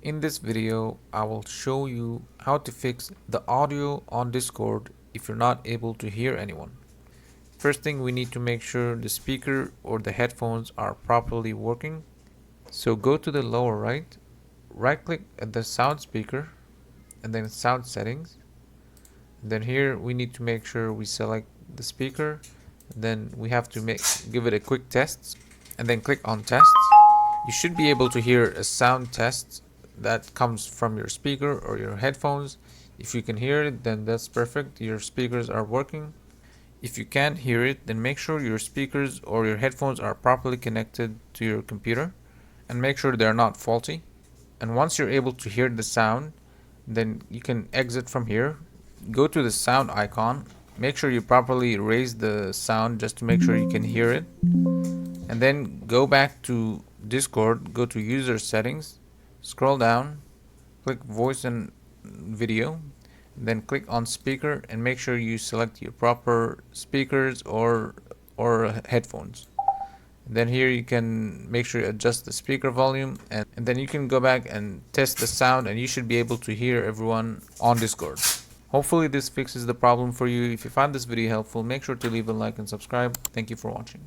In this video, I will show you how to fix the audio on Discord if you're not able to hear anyone. First thing, we need to make sure the speaker or the headphones are properly working. So go to the lower right click at the sound speaker and then sound settings. Then here we need to make sure we select the speaker. Then we have to give it a quick test and then click on test. You should be able to hear a sound test that comes from your speaker or your headphones. If you can hear it, then that's perfect. Your speakers are working. If you can't hear it, then make sure your speakers or your headphones are properly connected to your computer and make sure they're not faulty. And once you're able to hear the sound, then you can exit from here. Go to the sound icon. Make sure you properly raise the sound just to make sure you can hear it. And then go back to Discord, go to user settings, scroll down, click voice and video, then click on speaker and make sure you select your proper speakers or headphones. Then here you can make sure you adjust the speaker volume and then you can go back and test the sound and you should be able to hear everyone on Discord. Hopefully this fixes the problem for you. If you found this video helpful, make sure to leave a like and subscribe. Thank you for watching.